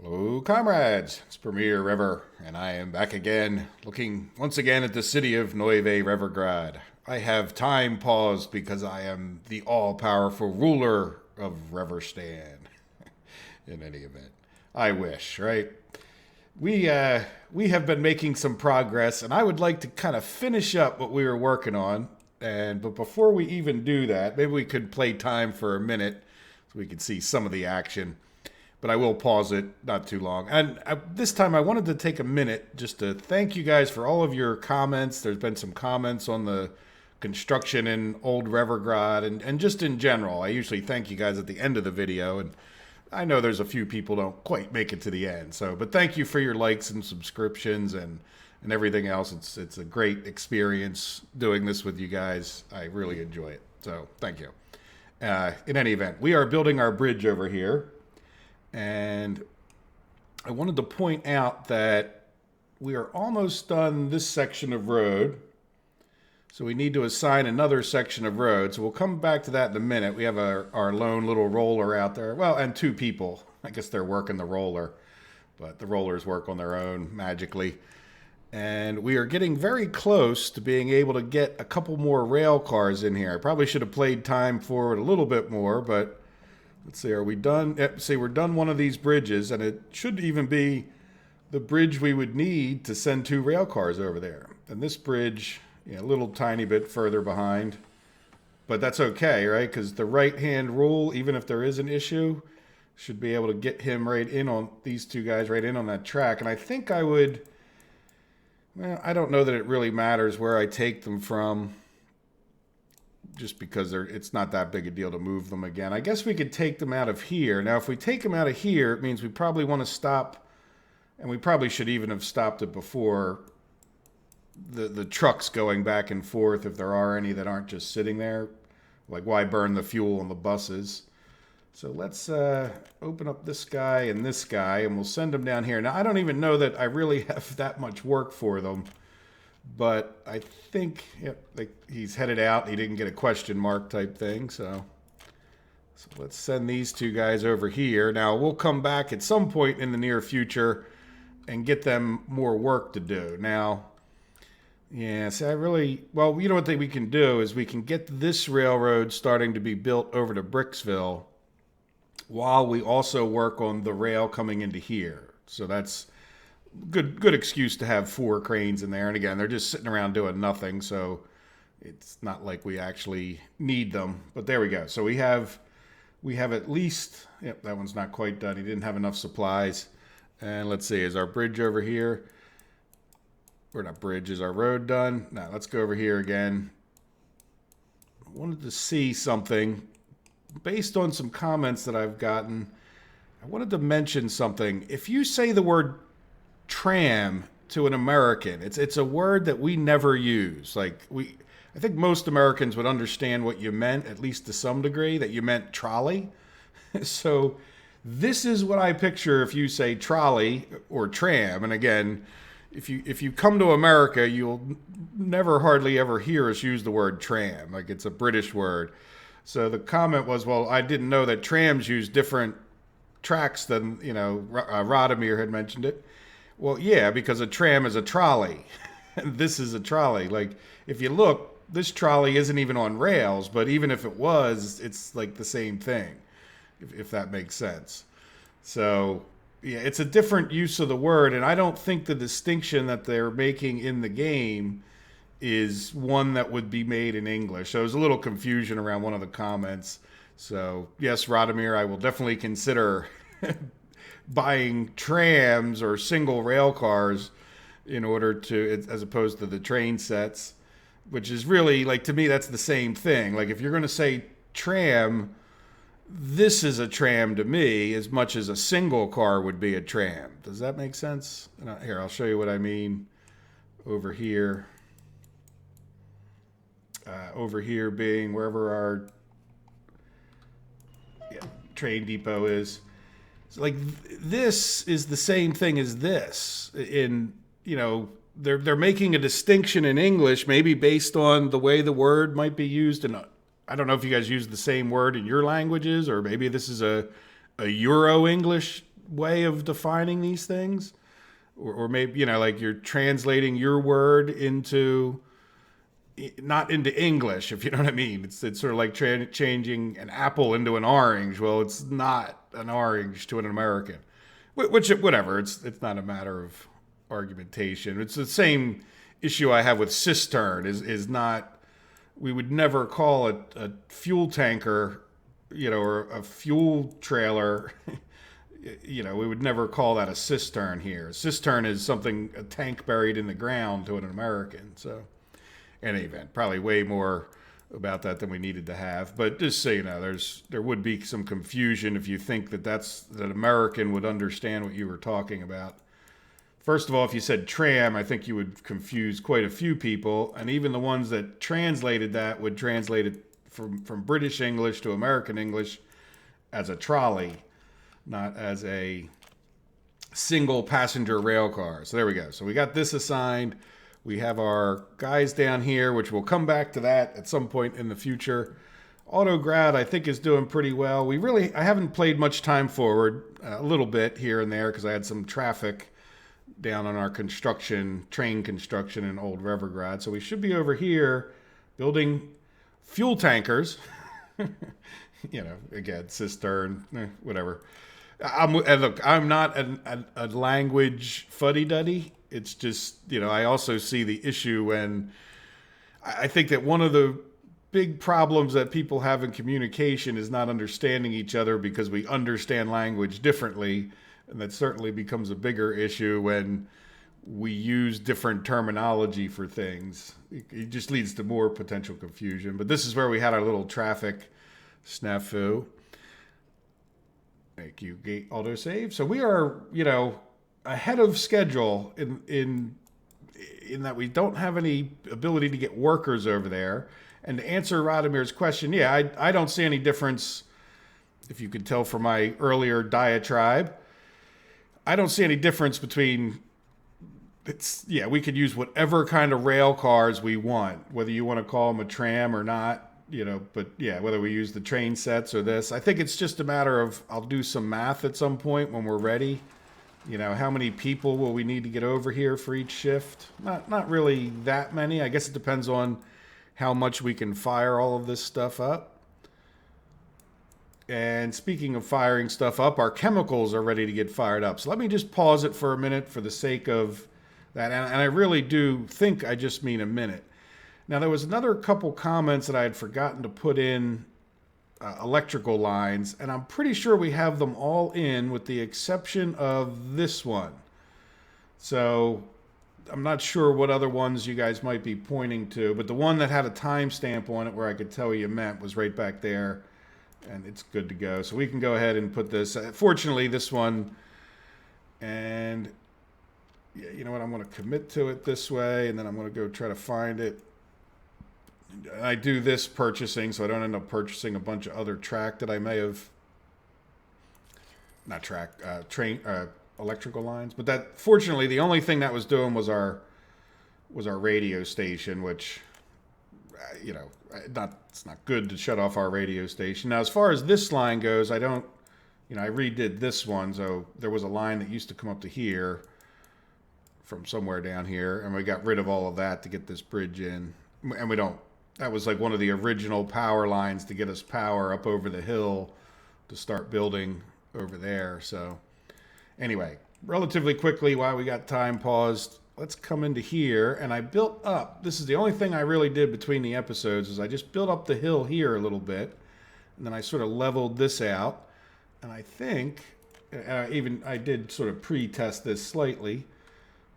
Hello, comrades. It's Premier River, and I am back again, looking once again at the city of Nueve Revergrad. I have time paused because I am the all-powerful ruler of Reverstan. In any event, I wish, right? We have been making some progress, and I would like to kind of finish up what we were working on. But before we even do that, maybe we could play time for a minute so we could see some of the action. But I will pause it not too long. And this time I wanted to take a minute just to thank you guys for all of your comments. There's been some comments on the construction in Old Revergrad and just in general. I usually thank you guys at the end of the video, and I know there's a few people don't quite make it to the end. But thank you for your likes and subscriptions and everything else. It's a great experience doing this with you guys. I really enjoy it. So thank you. In any event, we are building our bridge over here. And I wanted to point out that we are almost done this section of road. So we need to assign another section of road. So we'll come back to that in a minute. We have our lone little roller out there. Well, and two people. I guess they're working the roller. But the rollers work on their own magically. And we are getting very close to being able to get a couple more rail cars in here. I probably should have played time forward a little bit more, but... let's see, are we done? Yep, see, we're done one of these bridges, and it should even be the bridge we would need to send two rail cars over there. And this bridge, a little tiny bit further behind. But that's okay, right? Because the right-hand rule, even if there is an issue, should be able to get him right in on, these two guys right in on that track. And I think I would, well, I don't know that it really matters where I take them from, just because it's not that big a deal to move them again. I guess we could take them out of here. Now, if we take them out of here, it means we probably want to stop, and we probably should even have stopped it before the trucks going back and forth, if there are any that aren't just sitting there. Like, why burn the fuel on the buses? So let's open up this guy, and we'll send them down here. Now, I don't even know that I really have that much work for them. But I think he's headed out. He didn't get a question mark type thing. So let's send these two guys over here. Now, we'll come back at some point in the near future and get them more work to do. Now, yeah, see, well, you know what we can do is we can get this railroad starting to be built over to Bricksville while we also work on the rail coming into here. So that's... good excuse to have 4 cranes in there. And again, they're just sitting around doing nothing, so it's not like we actually need them. But there we go. So we have at least, yep, that one's not quite done. He didn't have enough supplies. And let's see, is our bridge over here? Or not bridge, is our road done? Now let's go over here again. I wanted to see something based on some comments that I've gotten. I wanted to mention something. If you say the word tram to an American, it's a word that we never use. I think most Americans would understand what you meant, at least to some degree, that you meant trolley. So this is what I picture if you say trolley or tram. And again, if you come to America, you'll never hardly ever hear us use the word tram. Like, it's a British word. So the comment was, well, I didn't know that trams use different tracks than, Radomir had mentioned it. Well, yeah, because a tram is a trolley. This is a trolley. Like, if you look, this trolley isn't even on rails, but even if it was, it's like the same thing, if that makes sense. So, yeah, it's a different use of the word, and I don't think the distinction that they're making in the game is one that would be made in English. So there's a little confusion around one of the comments. So, yes, Radomir, I will definitely consider buying trams or single rail cars in order to, as opposed to the train sets, which is really, like, to me, that's the same thing. Like, if you're going to say tram, this is a tram to me as much as a single car would be a tram. Does that make sense? Here, I'll show you what I mean over here. Over here being wherever our train depot is. Like, this is the same thing as this. They're making a distinction in English, maybe based on the way the word might be used. And I don't know if you guys use the same word in your languages, or maybe this is a Euro English way of defining these things, or maybe, you know, like you're translating your word into, not into English, if you know what I mean. It's sort of like changing an apple into an orange. Well, it's not an orange to an American, which whatever. It's not a matter of argumentation. It's the same issue I have with cistern. Is not, we would never call it a fuel tanker, you know, or a fuel trailer. You know, we would never call that a cistern here. A cistern is something, a tank buried in the ground to an American. So, in any event, probably way more about that than we needed to have. But just so you know, there would be some confusion if you think that American would understand what you were talking about. First of all, if you said tram, I think you would confuse quite a few people, and even the ones that translated that would translate it from British English to American English as a trolley, not as a single passenger rail car. So there we go. So we got this assigned. We have our guys down here, which we'll come back to that at some point in the future. Autograd, I think, is doing pretty well. I haven't played much time forward, a little bit here and there, because I had some traffic down on our train construction in Old Revergrad. So we should be over here building fuel tankers. You know, again, cistern, whatever. Look, I'm not a language fuddy-duddy. It's just, you know, I also see the issue when I think that one of the big problems that people have in communication is not understanding each other because we understand language differently. And that certainly becomes a bigger issue when we use different terminology for things. It just leads to more potential confusion. But this is where we had our little traffic snafu. Thank you, gate autosave. So we are, you know, ahead of schedule in that we don't have any ability to get workers over there. And to answer Radamir's question, yeah, I don't see any difference, if you could tell from my earlier diatribe. I don't see any difference between, we could use whatever kind of rail cars we want, whether you want to call them a tram or not. You know, but yeah, whether we use the train sets or this, I think it's just a matter of, I'll do some math at some point when we're ready. You know, how many people will we need to get over here for each shift? Not really that many. I guess it depends on how much we can fire all of this stuff up. And speaking of firing stuff up, our chemicals are ready to get fired up. So let me just pause it for a minute for the sake of that. And I really do think I just mean a minute. Now, there was another couple comments that I had forgotten to put in electrical lines, and I'm pretty sure we have them all in with the exception of this one. So I'm not sure what other ones you guys might be pointing to, but the one that had a timestamp on it where I could tell you meant was right back there, and it's good to go. So we can go ahead and put this. Fortunately, this one, and yeah, you know what? I'm going to commit to it this way, and then I'm going to go try to find it. I do this purchasing so I don't end up purchasing a bunch of other track that I may have, not track, electrical lines. But that, fortunately, the only thing that was doing was our radio station, which, you know, it's not good to shut off our radio station. Now, as far as this line goes, I redid this one. So there was a line that used to come up to here from somewhere down here, and we got rid of all of that to get this bridge in. And that was like one of the original power lines to get us power up over the hill to start building over there. So anyway, relatively quickly, while we got time paused, let's come into here. And I built up, this is the only thing I really did between the episodes, is I just built up the hill here a little bit. And then I sort of leveled this out. And I think, I did sort of pre-test this slightly,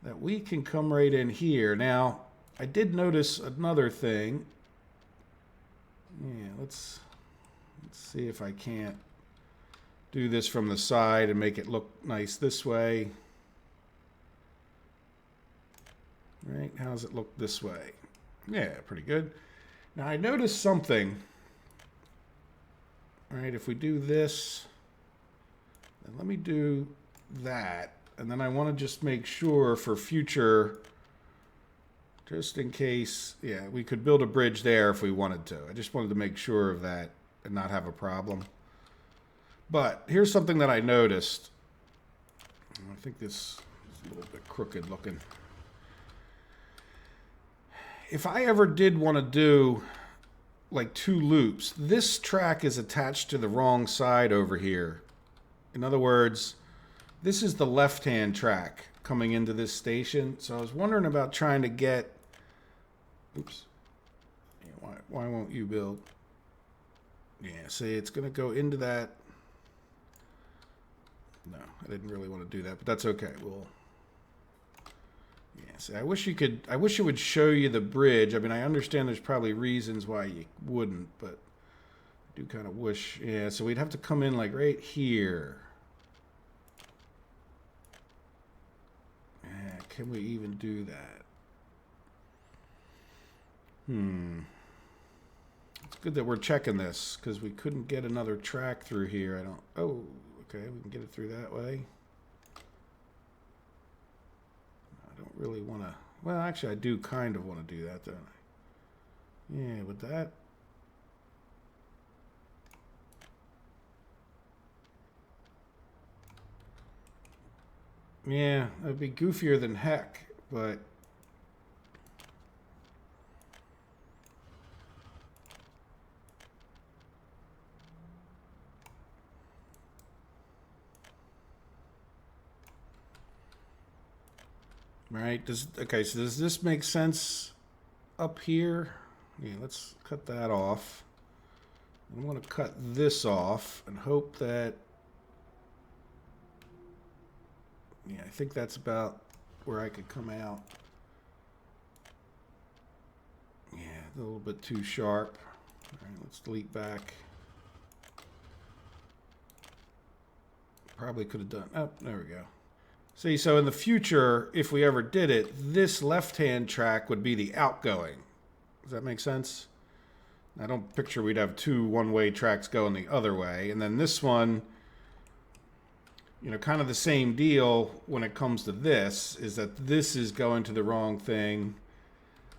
that we can come right in here. Now, I did notice another thing. Yeah, let's see if I can't do this from the side and make it look nice this way. Right, how does it look this way? Yeah, pretty good. Now I noticed something. All right, if we do this, then let me do that. And then I want to just make sure for future, just in case, yeah, we could build a bridge there if we wanted to. I just wanted to make sure of that and not have a problem. But here's something that I noticed. I think this is a little bit crooked looking. If I ever did want to do like 2 loops, this track is attached to the wrong side over here. In other words, this is the left-hand track coming into this station. So I was wondering about trying to get... Oops. Yeah, why won't you build? Yeah, see, it's going to go into that. No, I didn't really want to do that, but that's okay. We'll... Yeah, see, I wish it would show you the bridge. I mean, I understand there's probably reasons why you wouldn't, but I do kind of wish... Yeah, so we'd have to come in like right here. Can we even do that? It's good that we're checking this, because we couldn't get another track through here. Oh, okay, we can get it through that way. I don't really want to... Well, actually, I do kind of want to do that, don't I? Yeah, with that... Yeah, it'd be goofier than heck, but... Right, okay, so does this make sense up here? Yeah, let's cut that off. I'm going to cut this off and hope that... Yeah, I think that's about where I could come out. Yeah, a little bit too sharp. All right, let's delete back. Probably could have done... Oh, there we go. See, so in the future, if we ever did it, this left-hand track would be the outgoing. Does that make sense? I don't picture we'd have 2 one-way tracks going the other way. And then this one... You know, kind of the same deal when it comes to this, is that this is going to the wrong thing.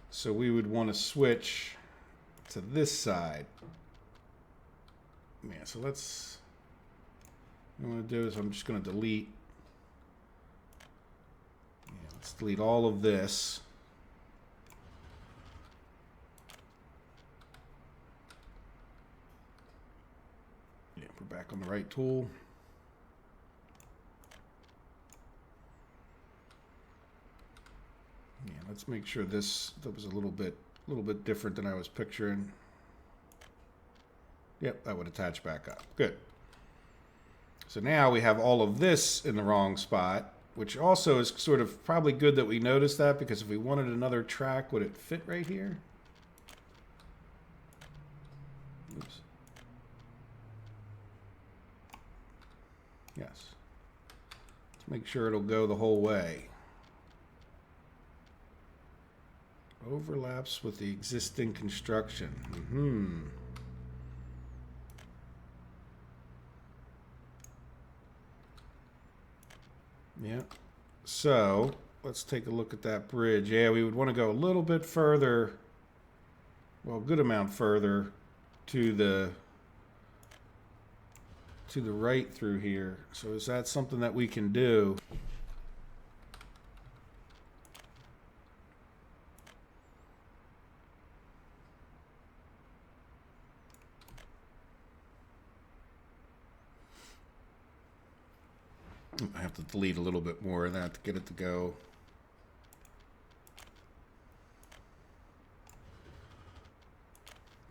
So we would want to switch to this side. Yeah, so let's... What I'm going to do is I'm just going to delete. Yeah, let's delete all of this. Yeah, we're back on the right tool. Yeah, let's make sure that was a little bit different than I was picturing. Yep, that would attach back up. Good. So now we have all of this in the wrong spot, which also is sort of probably good that we noticed that, because if we wanted another track, would it fit right here? Oops. Yes. Let's make sure it'll go the whole way. Overlaps with the existing construction. Yeah. So let's take a look at that bridge. Yeah, we would want to go a little bit further. Well, a good amount further to the right through here. So is that something that we can do? I have to delete a little bit more of that to get it to go.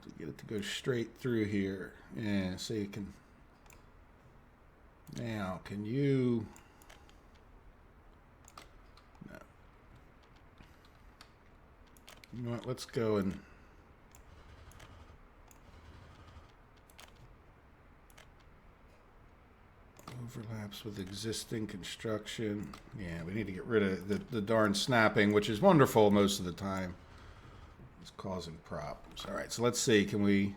To get it to go straight through here. Yeah, so you can... Now, can you... No. You know what, let's go and... Overlaps with existing construction. Yeah, we need to get rid of the darn snapping, which is wonderful most of the time. It's causing problems. All right, so let's see. Can we...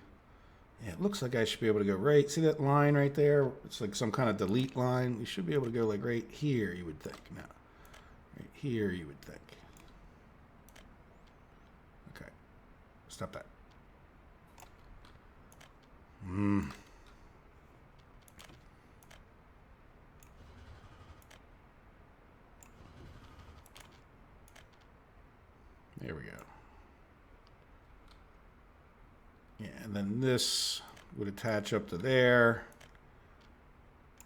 Yeah, it looks like I should be able to go right... See that line right there? It's like some kind of delete line. We should be able to go like right here, you would think. No. Right here, you would think. Okay. Stop that. There we go. Yeah, and then this would attach up to there.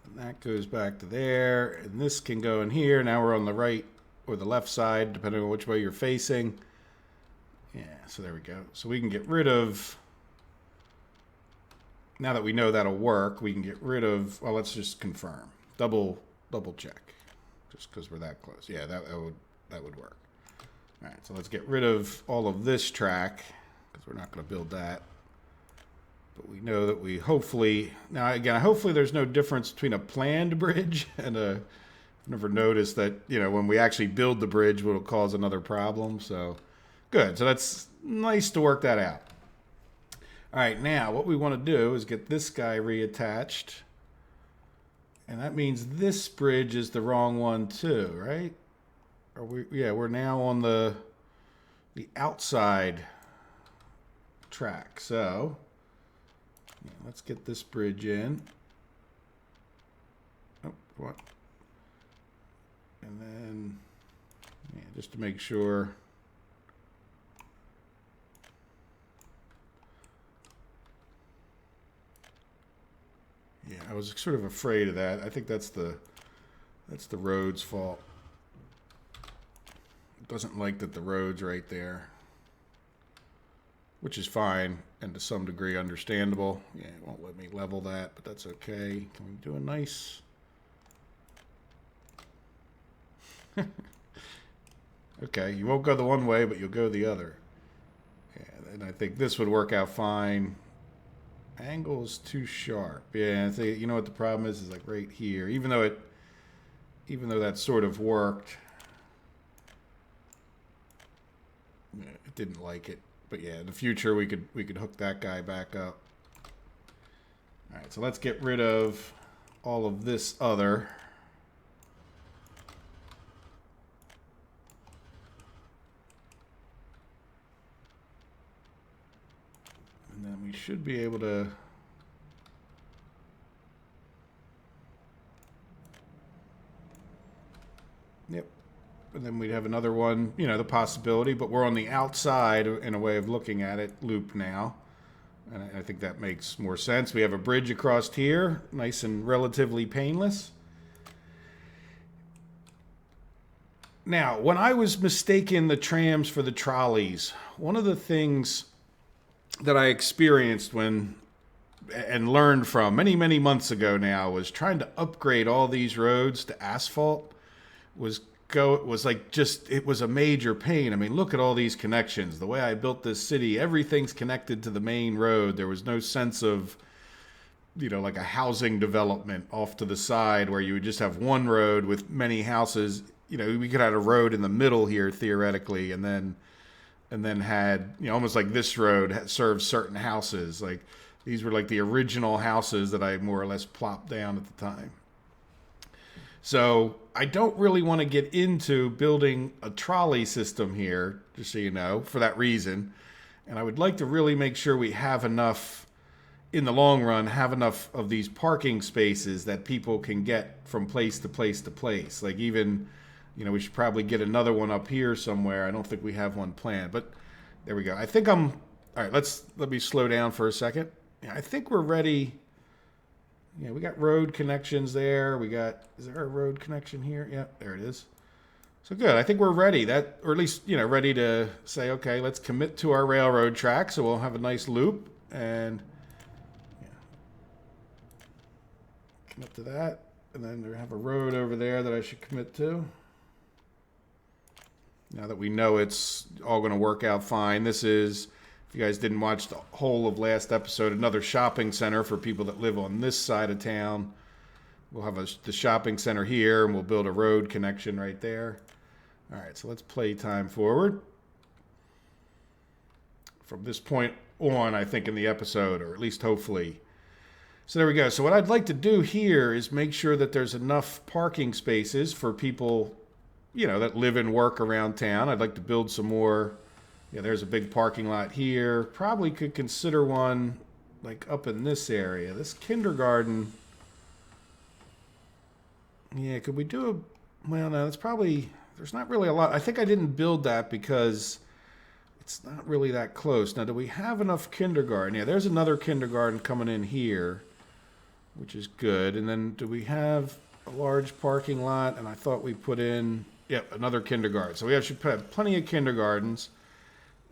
And that goes back to there. And this can go in here. Now we're on the right or the left side, depending on which way you're facing. Yeah, so there we go. So we can get rid of, now that we know that'll work, we can get rid of, well, let's just confirm. Double check. Just because we're that close. Yeah, that would work. All right, so let's get rid of all of this track, because we're not going to build that. But we know that we hopefully, now again, hopefully there's no difference between a planned bridge and a, I've never noticed that, you know, when we actually build the bridge, it'll cause another problem. So good. So that's nice to work that out. All right, now what we want to do is get this guy reattached. And that means this bridge is the wrong one too, right? Are we, yeah, we're now on the outside track. So yeah, let's get this bridge in. Oh, what? And then, yeah, just to make sure. Yeah, I was sort of afraid of that. I think that's the road's fault. It doesn't like that the road's right there, which is fine and to some degree understandable. Yeah, it won't let me level that, but that's okay. Can we do a nice? Okay, you won't go the one way, but you'll go the other. Yeah, and I think this would work out fine. Angle is too sharp. Yeah, I think, you know what the problem is like right here. Even though that sort of worked, yeah, it didn't like it. But yeah, in the future we could hook that guy back up. All right, so let's get rid of all of this other. And then we should be able to. Yep. And then we'd have another one, you know, the possibility, but we're on the outside in a way of looking at it, loop now. And I think that makes more sense. We have a bridge across here, nice and relatively painless. Now, when I was mistaking the trams for the trolleys, one of the things that I experienced when and learned from many months ago now was trying to upgrade all these roads to asphalt it was a major pain. I mean, look at all these connections. The way I built this city, everything's connected to the main road. There was no sense of, you know, like a housing development off to the side where you would just have one road with many houses. You know, we could have a road in the middle here theoretically, and then had, you know, almost like this road served certain houses. Like these were like the original houses that I more or less plopped down at the time. So I don't really want to get into building a trolley system here, just so you know, for that reason. And I would like to really make sure we have enough, in the long run, have enough of these parking spaces that people can get from place to place to place. Like even, you know, we should probably get another one up here somewhere. I don't think we have one planned, but there we go. I think all right, let me slow down for a second. Yeah, I think we're ready. Yeah, we got road connections there. Is there a road connection here? Yeah, there it is. So good. I think we're ready. Or at least, you know, ready to say, okay, let's commit to our railroad track. So we'll have a nice loop and yeah, commit to that. And then we have a road over there that I should commit to. Now that we know it's all going to work out fine. This is, if you guys didn't watch the whole of last episode, another shopping center for people that live on this side of town. We'll have the shopping center here, and we'll build a road connection right there. All right, so let's play time forward. From this point on, I think, in the episode, or at least hopefully. So there we go. So what I'd like to do here is make sure that there's enough parking spaces for people, you know, that live and work around town. I'd like to build some more. Yeah, there's a big parking lot here. Probably could consider one like up in this area. This kindergarten. Yeah, could we do well, no, that's probably, there's not really a lot. I think I didn't build that because it's not really that close. Now, do we have enough kindergarten? Yeah, there's another kindergarten coming in here, which is good. And then do we have a large parking lot? And I thought we put in, yep, another kindergarten. So we should have plenty of kindergartens.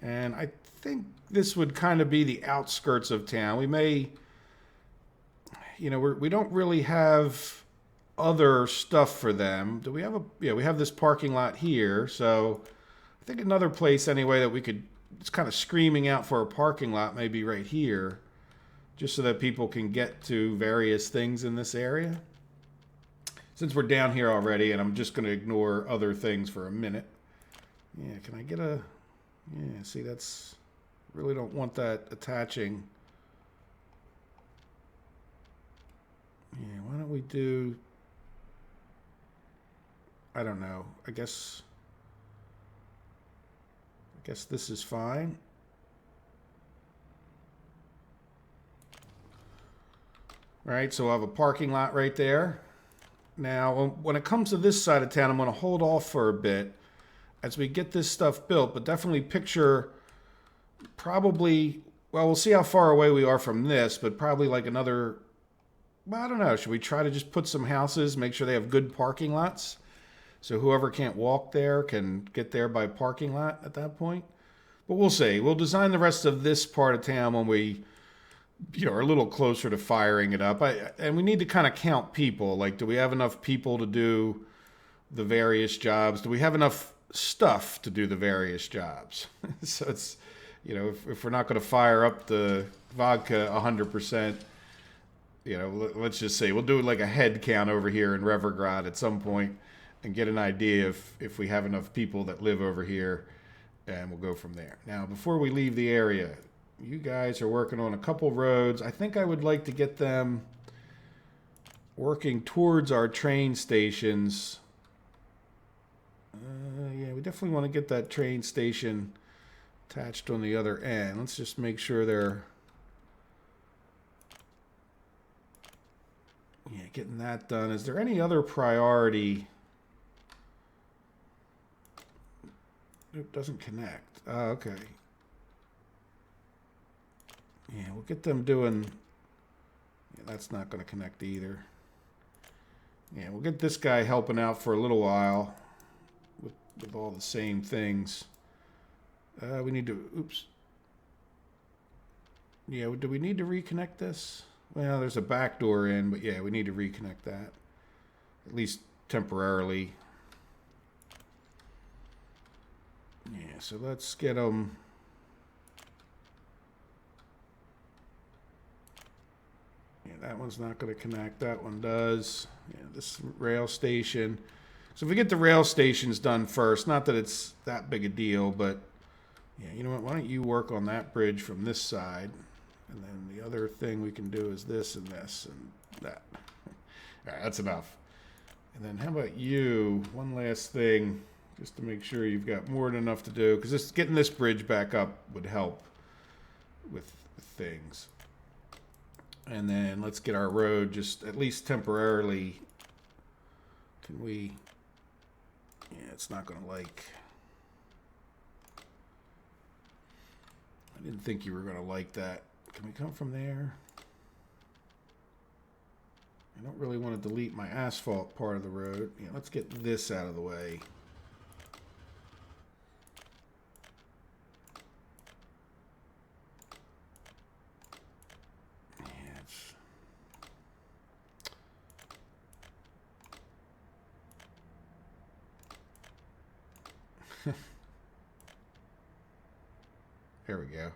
And I think this would kind of be the outskirts of town. We may, you know, we don't really have other stuff for them. Do we have a, yeah, we have this parking lot here. So I think another place anyway that we could, it's kind of screaming out for a parking lot, maybe right here, just so that people can get to various things in this area. Since we're down here already, and I'm just going to ignore other things for a minute. Yeah, can I get a, yeah, see, that's, really don't want that attaching. Yeah, why don't we do, I don't know, I guess this is fine. All right, so we'll have a parking lot right there. Now, when it comes to this side of town, I'm going to hold off for a bit as we get this stuff built, but definitely picture probably, well, we'll see how far away we are from this, but probably like another, well, I don't know, should we try to just put some houses, make sure they have good parking lots? So whoever can't walk there can get there by parking lot at that point. But we'll see. We'll design the rest of this part of town when we, you know, are a little closer to firing it up. And we need to kind of count people. Like, do we have enough people to do the various jobs? Do we have enough stuff to do the various jobs? So it's, you know, if we're not going to fire up the vodka 100%, you know, let's just say we'll do like a head count over here in Revergrad at some point and get an idea if we have enough people that live over here, and we'll go from there. Now, before we leave the area, you guys are working on a couple roads. I think I would like to get them working towards our train stations. Yeah, we definitely want to get that train station attached on the other end. Let's just make sure they're, yeah, getting that done. Is there any other priority? It doesn't connect. Oh, okay. Yeah, we'll get them doing, yeah, that's not going to connect either. Yeah, we'll get this guy helping out for a little while with all the same things. We need to, oops. Yeah, do we need to reconnect this? Well, there's a back door in, but yeah, we need to reconnect that. At least temporarily. Yeah, so let's get them. Yeah, that one's not going to connect. That one does. Yeah, this rail station. So if we get the rail stations done first, not that it's that big a deal, but yeah, you know what? Why don't you work on that bridge from this side? And then the other thing we can do is this and this and that. All right, that's enough. And then how about you? One last thing, just to make sure you've got more than enough to do, because getting this bridge back up would help with things. And then let's get our road just at least temporarily. Can we? Yeah, it's not going to like. I didn't think you were going to like that. Can we come from there? I don't really want to delete my asphalt part of the road. Yeah, let's get this out of the way. There we go.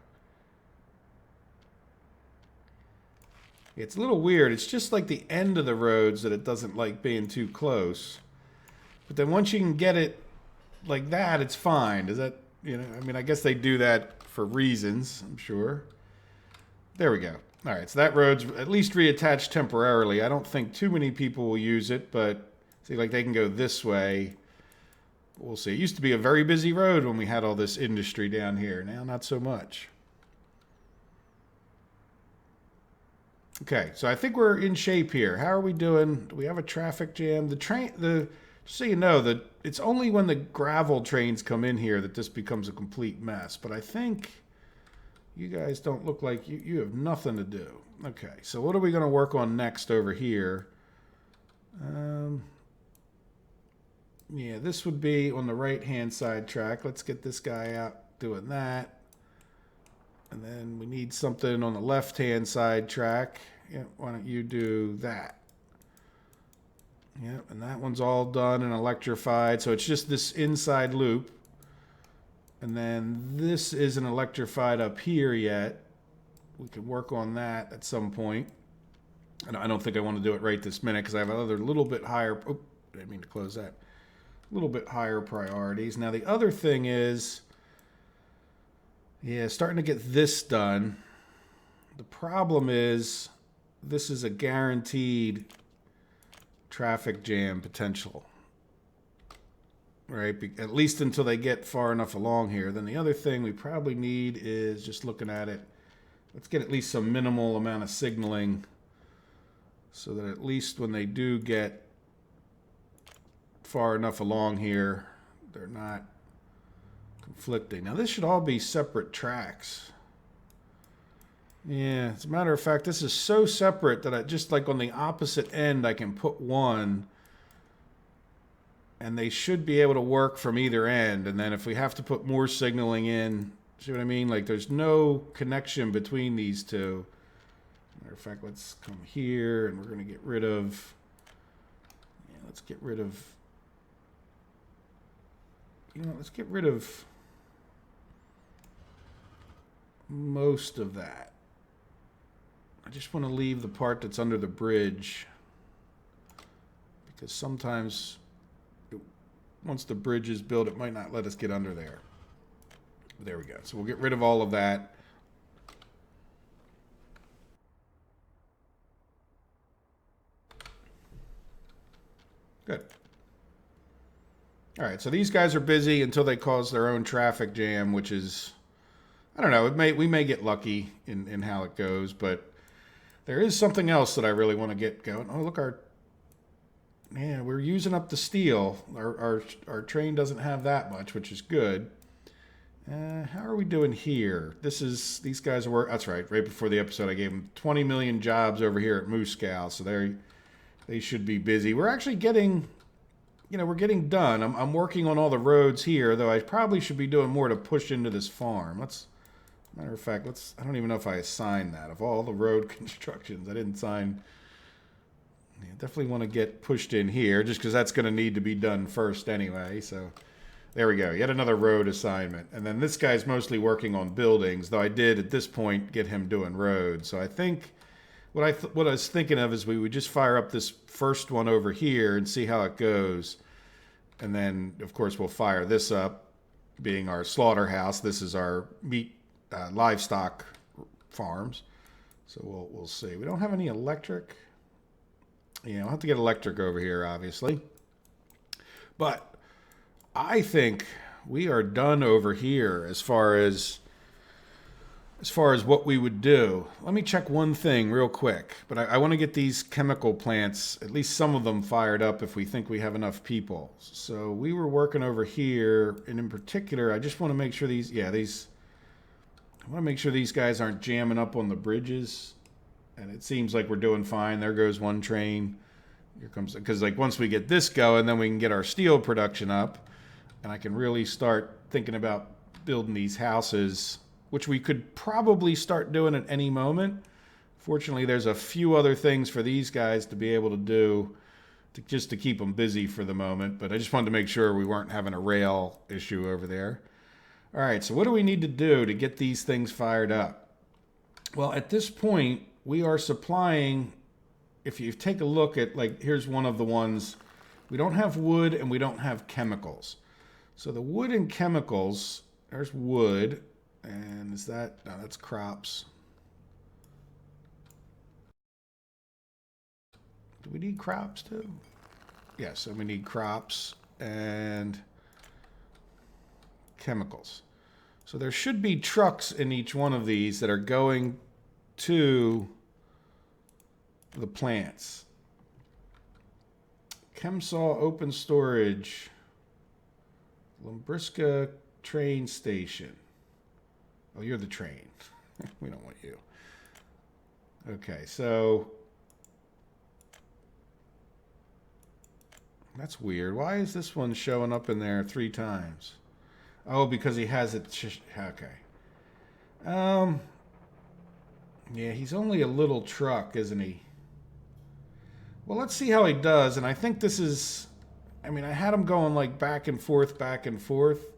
It's a little weird. It's just like the end of the roads that it doesn't like being too close. But then once you can get it like that, it's fine. Does that, you know, I mean, I guess they do that for reasons, I'm sure. There we go. All right, so that road's at least reattached temporarily. I don't think too many people will use it, but see, like they can go this way. We'll see. It used to be a very busy road when we had all this industry down here. Now, not so much. Okay, so I think we're in shape here. How are we doing? Do we have a traffic jam? The So you know that it's only when the gravel trains come in here that this becomes a complete mess. But I think you guys don't look like you have nothing to do. Okay, so what are we going to work on next over here? Yeah, this would be on the right-hand side track. Let's get this guy out doing that. And then we need something on the left-hand side track. Yeah, why don't you do that? Yeah, and that one's all done and electrified. So it's just this inside loop. And then this isn't electrified up here yet. We could work on that at some point. And I don't think I want to do it right this minute because I have other little bit higher... Oh, I didn't mean to close that. A little bit higher priorities. Now the other thing is... Yeah, starting to get this done. The problem is this is a guaranteed traffic jam potential. Right? At least until they get far enough along here. Then the other thing we probably need is, just looking at it, let's get at least some minimal amount of signaling so that at least when they do get far enough along here, they're not conflicting. Now this should all be separate tracks. Yeah, as a matter of fact, this is so separate that I just, like on the opposite end, I can put one and they should be able to work from either end. And then if we have to put more signaling in, see what I mean? Like there's no connection between these two. Matter of fact, let's come here and we're going to get rid of, yeah, let's get rid of, let's get rid of most of that. I just want to leave the part that's under the bridge because sometimes once the bridge is built, it might not let us get under there. There we go. So we'll get rid of all of that. Good. All right, so these guys are busy until they cause their own traffic jam, which is, I don't know, we may get lucky in how it goes, but there is something else that I really want to get going. Oh, look, yeah, we're using up the steel. Our train doesn't have that much, which is good. How are we doing here? These guys are that's right before the episode I gave them 20 million jobs over here at Moscow, so they should be busy. We're actually getting, we're getting done. I'm working on all the roads here, though I probably should be doing more to push into this farm. Matter of fact, I don't even know if I assigned that. Of all the road constructions, I didn't sign. Yeah, definitely want to get pushed in here just because that's going to need to be done first anyway. So there we go. Yet another road assignment. And then this guy's mostly working on buildings, though I did at this point get him doing roads. So I think what I was thinking of is we would just fire up this first one over here and see how it goes. And then, of course, we'll fire this up, being our slaughterhouse. This is our livestock farms. So we'll see. We don't have any electric. Yeah, I'll have to get electric over here, obviously. But I think we are done over here as far as what we would do. Let me check one thing real quick. But I want to get these chemical plants, at least some of them, fired up if we think we have enough people. So we were working over here, and in particular, I just want to make sure I want to make sure these guys aren't jamming up on the bridges. And it seems like we're doing fine. There goes one train. Here comes, because like once we get this going, then we can get our steel production up. And I can really start thinking about building these houses, which we could probably start doing at any moment. Fortunately, there's a few other things for these guys to be able to do just to keep them busy for the moment. But I just wanted to make sure we weren't having a rail issue over there. All right, so what do we need to do to get these things fired up? Well, at this point, we are supplying, if you take a look at, like, here's one of the ones, we don't have wood and we don't have chemicals. So the wood and chemicals, there's wood, and no, that's crops. Do we need crops too? Yes, so we need crops and chemicals. So there should be trucks in each one of these that are going to the plants. Chemsaw open storage. Limbriska train station. Oh, you're the train. We don't want you. Okay, so that's weird. Why is this one showing up in there 3 times? Oh, because he has it. Okay. Yeah, he's only a little truck, isn't he? Well, let's see how he does. And I think this is, I mean, I had him going like back and forth, back and forth.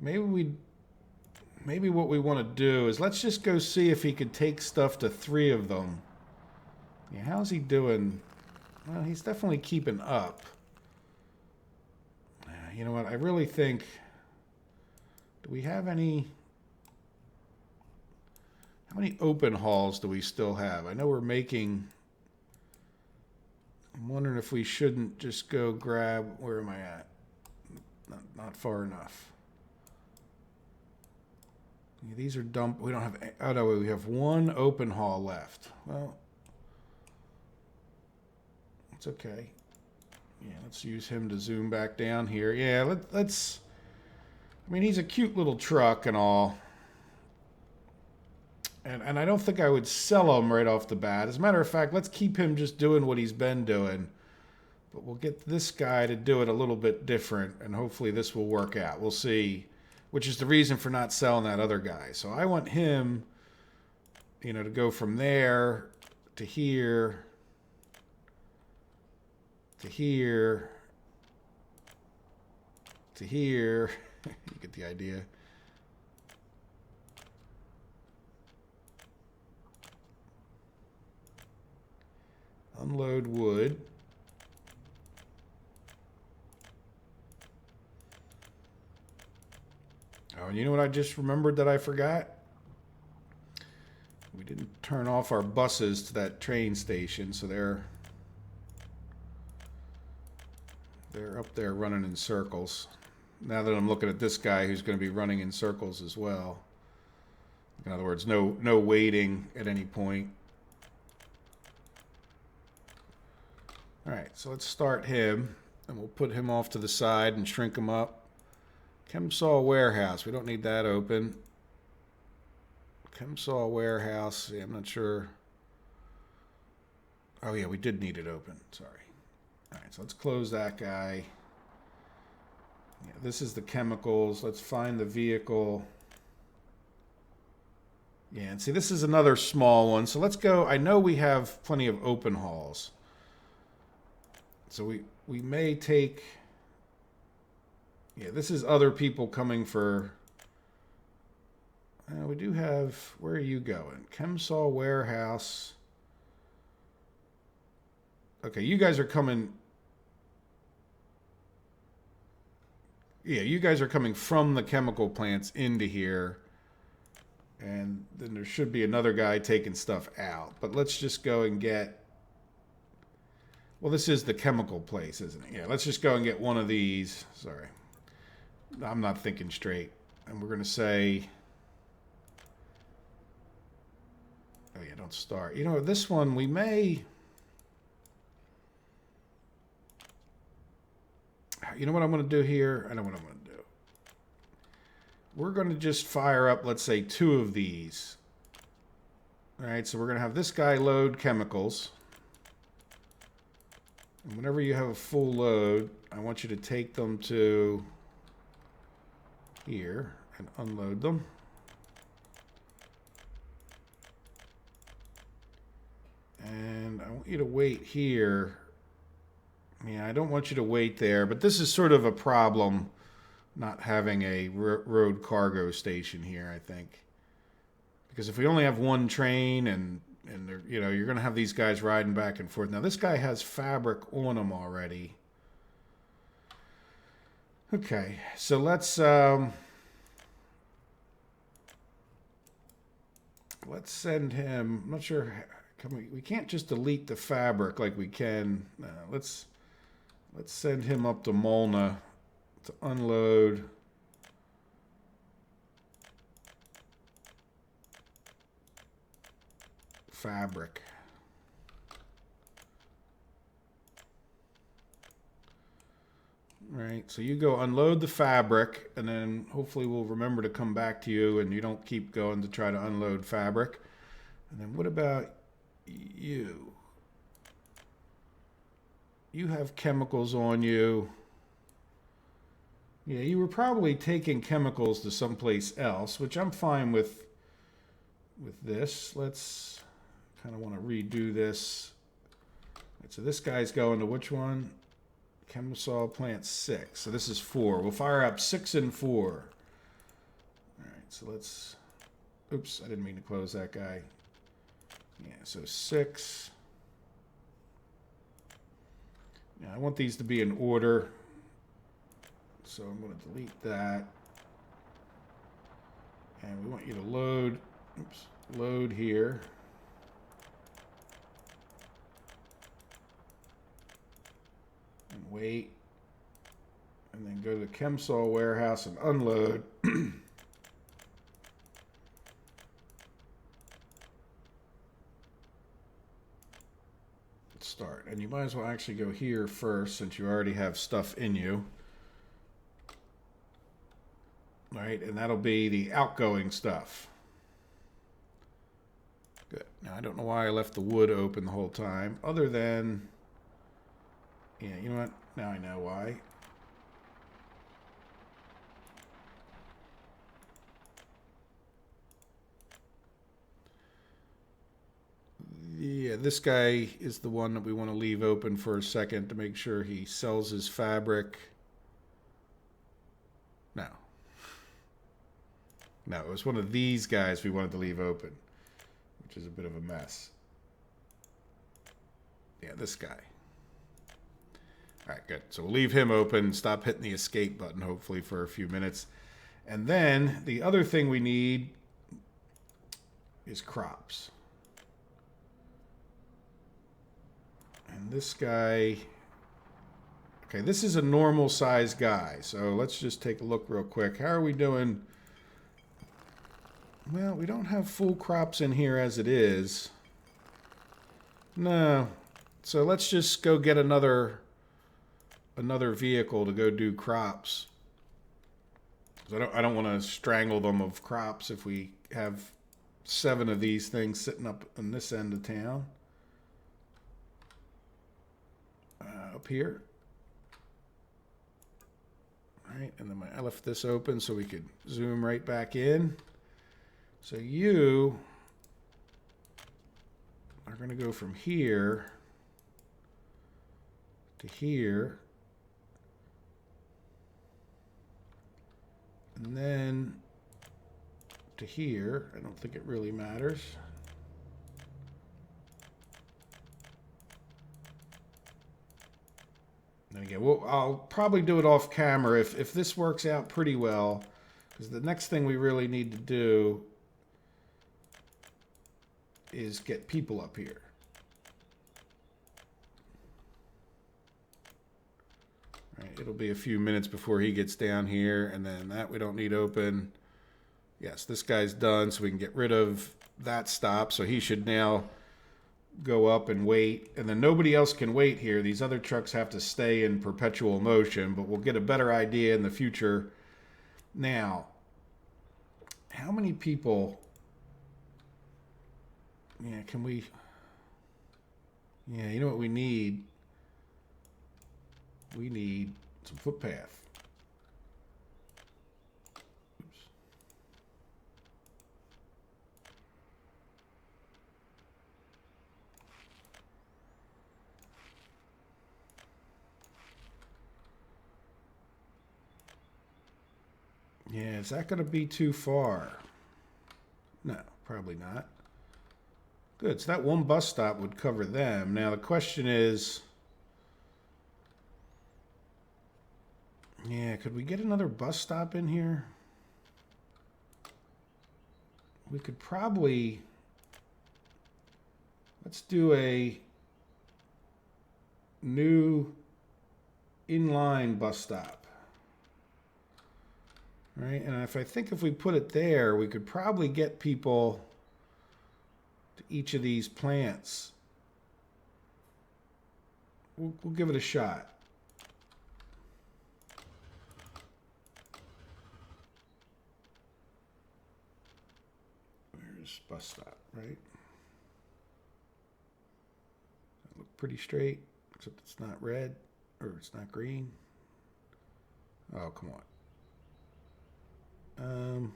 Maybe what we want to do is let's just go see if he could take stuff to 3 of them. Yeah, how's he doing? Well, he's definitely keeping up. You know what? I really think, do we have any, how many open hauls do we still have? I know we're making, I'm wondering if we shouldn't just go grab, where am I at? Not far enough. Yeah, these are dump, we don't have, oh no, we have 1 open haul left. Well, it's okay. Yeah, let's use him to zoom back down here. Yeah, let's, I mean, he's a cute little truck and all. And I don't think I would sell him right off the bat. As a matter of fact, let's keep him just doing what he's been doing. But we'll get this guy to do it a little bit different, and hopefully this will work out. We'll see, which is the reason for not selling that other guy. So I want him, you know, to go from there to here, to here, to here. You get the idea. Unload wood. Oh, and you know what I just remembered that I forgot? We didn't turn off our buses to that train station, so they're up there running in circles. Now that I'm looking at this guy who's going to be running in circles as well. In other words, no waiting at any point. All right, so let's start him, and we'll put him off to the side and shrink him up. Chemsaw warehouse, we don't need that open. Chemsaw warehouse, yeah, I'm not sure. Oh yeah, we did need it open, sorry. All right, so let's close that guy. Yeah, this is the chemicals. Let's find the vehicle. Yeah, and see, this is another small one. So let's go. I know we have plenty of open hauls. So we may take, yeah, this is other people coming for, we do have, where are you going? Chemsaw warehouse. Okay, you guys are coming, yeah, you guys are coming from the chemical plants into here. And then there should be another guy taking stuff out. But let's just go and get, well, this is the chemical place, isn't it? Yeah, let's just go and get one of these. Sorry. I'm not thinking straight. And we're going to say, oh yeah, don't start. You know, this one we may, you know what I'm going to do here? I know what I'm going to do. We're going to just fire up, let's say, 2 of these. All right, so we're going to have this guy load chemicals. And whenever you have a full load, I want you to take them to here and unload them. And I want you to wait here. Yeah, I don't want you to wait there, but this is sort of a problem not having a road cargo station here, I think. Because if we only have one train and you know, you're going to have these guys riding back and forth. Now, this guy has fabric on him already. Okay, so let's send him. I'm not sure. We can't just delete the fabric like we can. Let's send him up to Molna to unload. Fabric. Right, so you go unload the fabric, and then hopefully we'll remember to come back to you, and you don't keep going to try to unload fabric. And then what about you? You have chemicals on you. Yeah, you were probably taking chemicals to someplace else, which I'm fine with this. Let's kind of want to redo this. Right, so this guy's going to which one? Chemisol plant 6. So this is 4. We'll fire up 6 and 4. All right, so let's... Oops, I didn't mean to close that guy. Yeah, so 6. Yeah, I want these to be in order. So I'm going to delete that. And we want you to load... Oops, load here. And wait, and then go to the Chemsol warehouse and unload. Let's start, and you might as well actually go here first since you already have stuff in you. All right, and that'll be the outgoing stuff. Good. Now I don't know why I left the wood open the whole time, other than... Yeah, you know what? Now I know why. Yeah, this guy is the one that we want to leave open for a second to make sure he sells his fabric. No. No, it was one of these guys we wanted to leave open, which is a bit of a mess. Yeah, this guy. All right, good. So we'll leave him open, stop hitting the escape button, hopefully, for a few minutes. And then the other thing we need is crops. And this guy... Okay, this is a normal size guy. So let's just take a look real quick. How are we doing? Well, we don't have full crops in here as it is. No. So let's just go get another vehicle to go do crops. I don't want to strangle them of crops if we have 7 of these things sitting up on this end of town. Up here. All right, and then I left this open so we could zoom right back in. So you are going to go from here to here. And then to here. I don't think it really matters. And again, I'll probably do it off camera if this works out pretty well, because the next thing we really need to do is get people up here. Right, it'll be a few minutes before he gets down here, and then that we don't need open. Yes, this guy's done, so we can get rid of that stop. So he should now go up and wait, and then nobody else can wait here. These other trucks have to stay in perpetual motion, but we'll get a better idea in the future. Now, how many people... Yeah, can we... Yeah, you know what we need? We need some footpath. Oops. Yeah, is that going to be too far? No, probably not. Good, so that one bus stop would cover them. Now the question is... Yeah, could we get another bus stop in here? We could probably... Let's do a new inline bus stop. All right, and if we put it there, we could probably get people to each of these plants. We'll give it a shot. use bus stop, right? That look pretty straight, except it's not red, or it's not green. Oh, come on.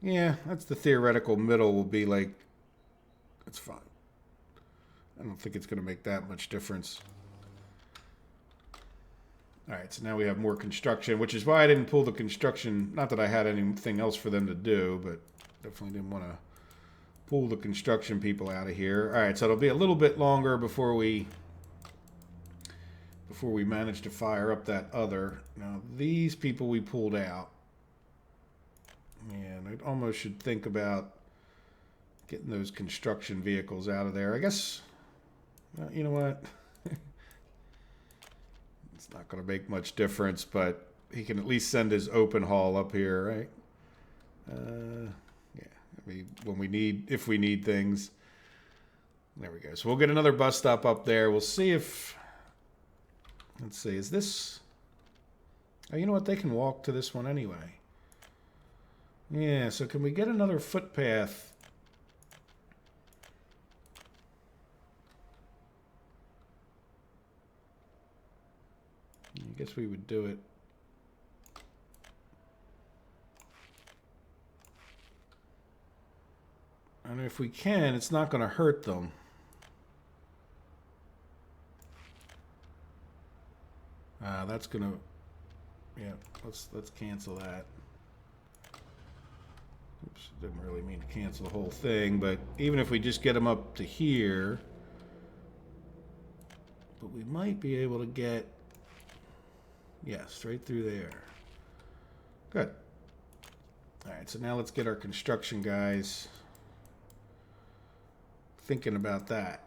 Yeah, that's the theoretical middle will be like, it's fine. I don't think it's going to make that much difference. All right, so now we have more construction, which is why I didn't pull the construction. Not that I had anything else for them to do, but definitely didn't want to pull the construction people out of here. All right, so it'll be a little bit longer before we manage to fire up that other. Now, these people we pulled out. And I almost should think about getting those construction vehicles out of there. I guess, well, you know what? It's not going to make much difference, but he can at least send his open haul up here, right? Yeah, I mean, when we need, if we need things. There we go. So we'll get another bus stop up there. We'll see if, let's see, is this, oh, you know what? They can walk to this one anyway. Yeah, so can we get another footpath? I guess we would do it. And if we can, it's not going to hurt them. That's going to, yeah, let's cancel that. Oops, didn't really mean to cancel the whole thing, but even if we just get them up to here, but we might be able to get, yeah, straight through there. Good. All right, so now let's get our construction guys thinking about that.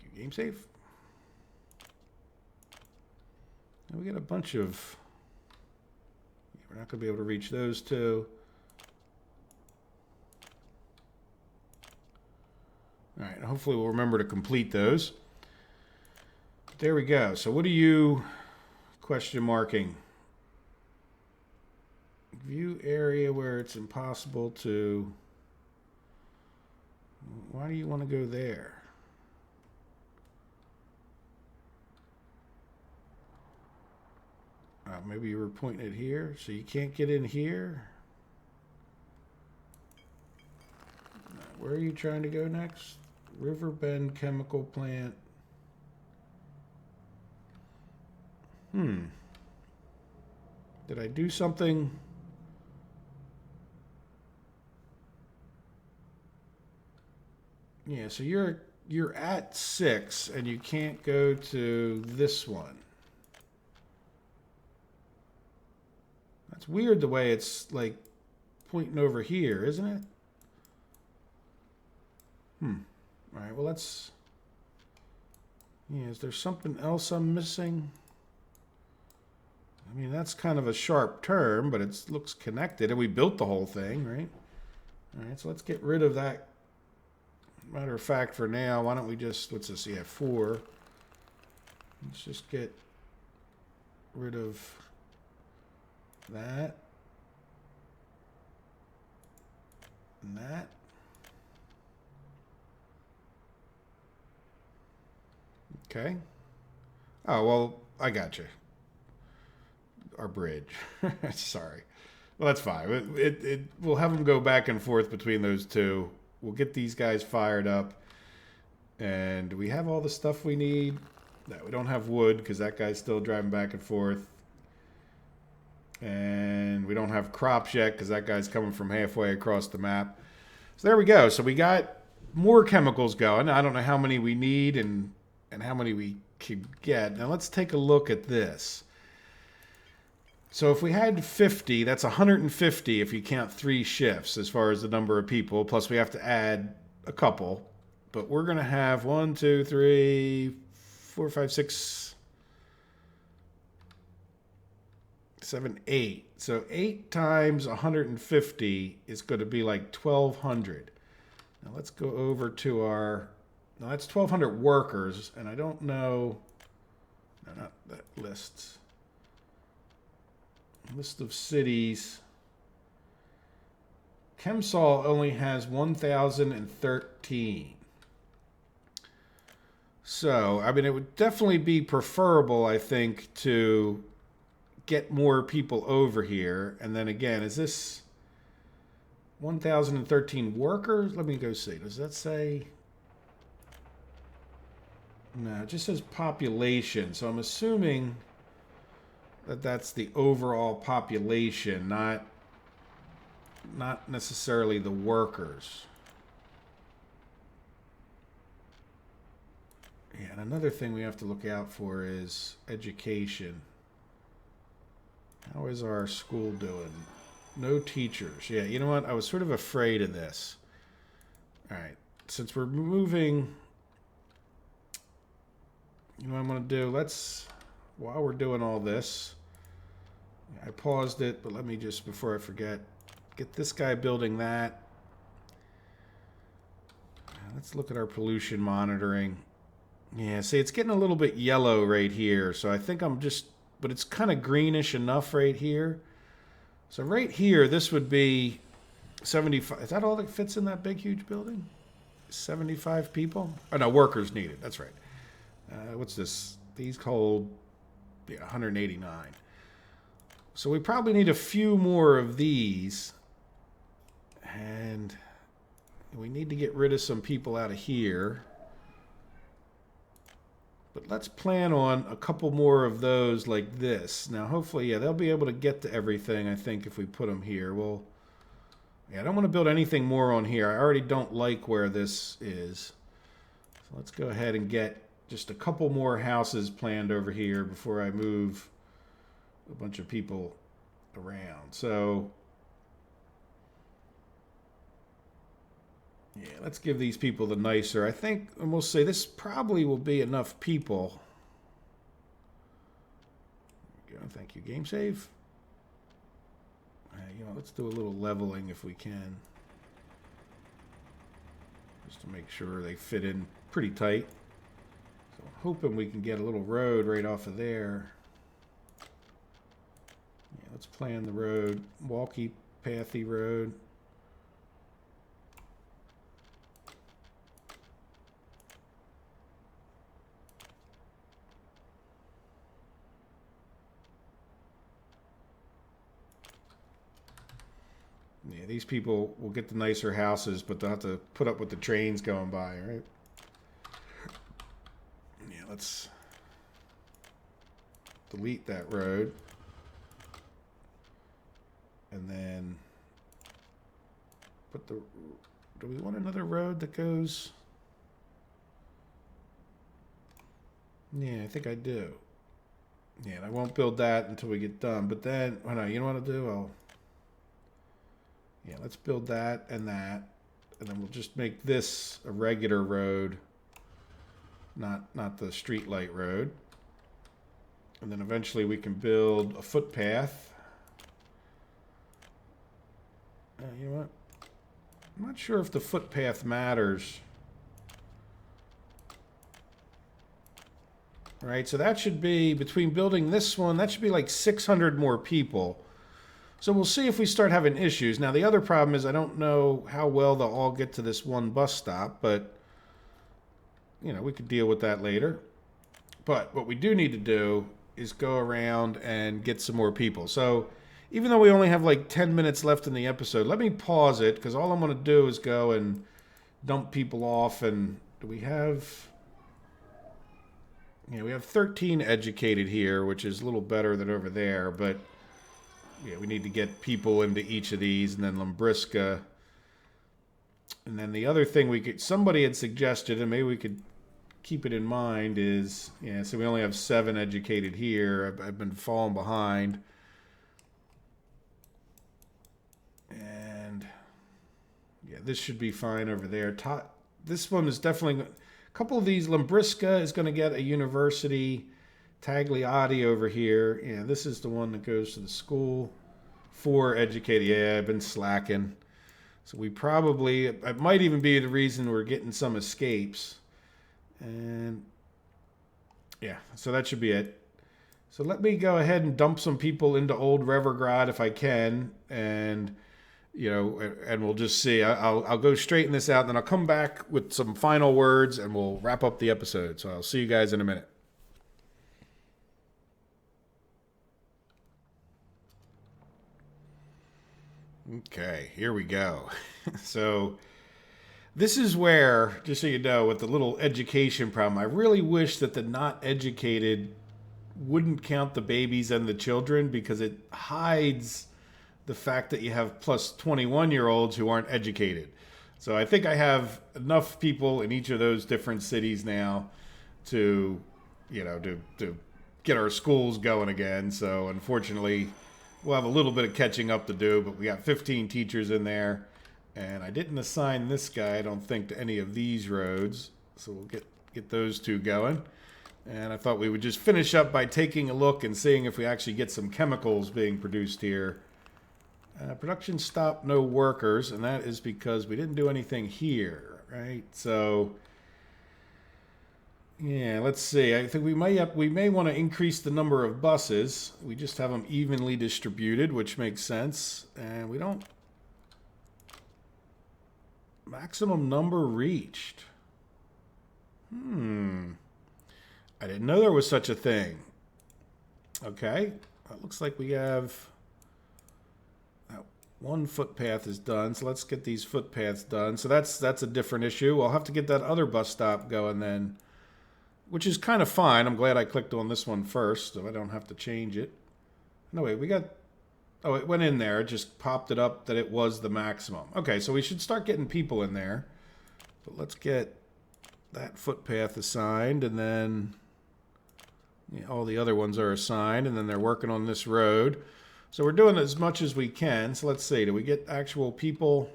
Thank you, game save. And we got a bunch of, we're not going to be able to reach those two. All right, hopefully we'll remember to complete those. There we go. So what are you question marking? View area where it's impossible to... Why do you want to go there? Maybe you were pointing it here, so you can't get in here. Where are you trying to go next? Riverbend Chemical Plant. Did I do something? Yeah, so you're at 6 and you can't go to this one. That's weird the way it's like pointing over here, isn't it? All right, well let's, yeah, is there something else I'm missing? I mean, that's kind of a sharp turn, but it looks connected, and we built the whole thing, right? All right, so let's get rid of that. Matter of fact, for now, why don't we just, what's this? Yeah, 4. Let's just get rid of that. And that. Okay. Oh, well, I got you. Our bridge. Sorry. Well, that's fine. We'll have them go back and forth between those two. We'll get these guys fired up. And we have all the stuff we need. No, we don't have wood because that guy's still driving back and forth. And we don't have crops yet because that guy's coming from halfway across the map. So there we go. So we got more chemicals going. I don't know how many we need and how many we could get. Now let's take a look at this. So if we had 50, that's 150 if you count 3 shifts as far as the number of people. Plus we have to add a couple. But we're going to have 1, 2, 3, 4, 5, 6, 7, 8. So 8 times 150 is going to be like 1,200. Now let's go over to our... Now that's 1,200 workers, and I don't know... No, not that lists. List of cities. Kemsol only has 1,013. So, I mean, it would definitely be preferable, I think, to get more people over here. And then again, is this 1,013 workers? Let me go see. Does that say? No, it just says population. So I'm assuming that that's the overall population, not necessarily the workers. Yeah, and another thing we have to look out for is education. How is our school doing? No teachers. Yeah, you know what? I was sort of afraid of this. All right, since we're moving, you know what I'm going to do? Let's, while we're doing all this, I paused it, but let me just, before I forget, get this guy building that. Let's look at our pollution monitoring. Yeah, see, it's getting a little bit yellow right here, so I think I'm just, but it's kind of greenish enough right here. So right here, this would be 75. Is that all that fits in that big, huge building? 75 people? Oh, no, workers needed. That's right. What's this? These hold 189. So we probably need a few more of these. And we need to get rid of some people out of here. But let's plan on a couple more of those like this. Now, hopefully, yeah, they'll be able to get to everything, I think, if we put them here. Well, yeah, I don't want to build anything more on here. I already don't like where this is. So let's go ahead and get just a couple more houses planned over here before I move a bunch of people around. So, yeah, let's give these people the nicer. I think, and we'll say this probably will be enough people. There we go. Thank you. Game save. You know, let's do a little leveling if we can. Just to make sure they fit in pretty tight. So I'm hoping we can get a little road right off of there. Yeah, let's plan the road. Walkie, pathy road. Yeah, these people will get the nicer houses, but they'll have to put up with the trains going by, right? Yeah, let's delete that road. And then put the... Do we want another road that goes... Yeah, I think I do. Yeah, and I won't build that until we get done. But then, oh no, you know what I'll do? Yeah, let's build that, and then we'll just make this a regular road, not the street light road. And then eventually we can build a footpath. You know what? I'm not sure if the footpath matters. All right, so that should be, between building this one, that should be like 600 more people. So we'll see if we start having issues. Now, the other problem is I don't know how well they'll all get to this one bus stop, but, you know, we could deal with that later. But what we do need to do is go around and get some more people. So even though we only have like 10 minutes left in the episode, let me pause it, because all I'm going to do is go and dump people off. And do we have... Yeah, we have 13 educated here, which is a little better than over there, but... Yeah, we need to get people into each of these, and then Lambriska. And then the other thing we could, somebody had suggested, and maybe we could keep it in mind, is, yeah, so we only have 7 educated here. I've been falling behind. And, yeah, this should be fine over there. This one is definitely, a couple of these, Lambriska is going to get a university. Tagliotti over here. Yeah, this is the one that goes to the school. 4 educated. Yeah, I've been slacking. So we probably, it might even be the reason we're getting some escapes. And yeah, so that should be it. So let me go ahead and dump some people into Old Revergrad if I can, and and we'll just see. I'll go straighten this out, and then I'll come back with some final words, and we'll wrap up the episode. So I'll see you guys in a minute. Okay, here we go. So this is where, just so you know, with the little education problem, I really wish that the not educated wouldn't count the babies and the children, because it hides the fact that you have plus 21-year-olds who aren't educated. So I think I have enough people in each of those different cities now to, to get our schools going again. So unfortunately, we'll have a little bit of catching up to do, but we got 15 teachers in there. And I didn't assign this guy, I don't think, to any of these roads. So we'll get those two going. And I thought we would just finish up by taking a look and seeing if we actually get some chemicals being produced here. Production stopped, no workers, and that is because we didn't do anything here, right? So, yeah, let's see. I think we may want to increase the number of buses. We just have them evenly distributed, which makes sense. And we don't... Maximum number reached. I didn't know there was such a thing. Okay. It looks like we have... One footpath is done, so let's get these footpaths done. So that's a different issue. I'll have to get that other bus stop going then, which is kind of fine. I'm glad I clicked on this one first, so I don't have to change it. No, wait, we got... Oh, it went in there. It just popped it up that it was the maximum. Okay, so we should start getting people in there. But let's get that footpath assigned, and then all the other ones are assigned, and then they're working on this road. So we're doing as much as we can. So let's see. Do we get actual people?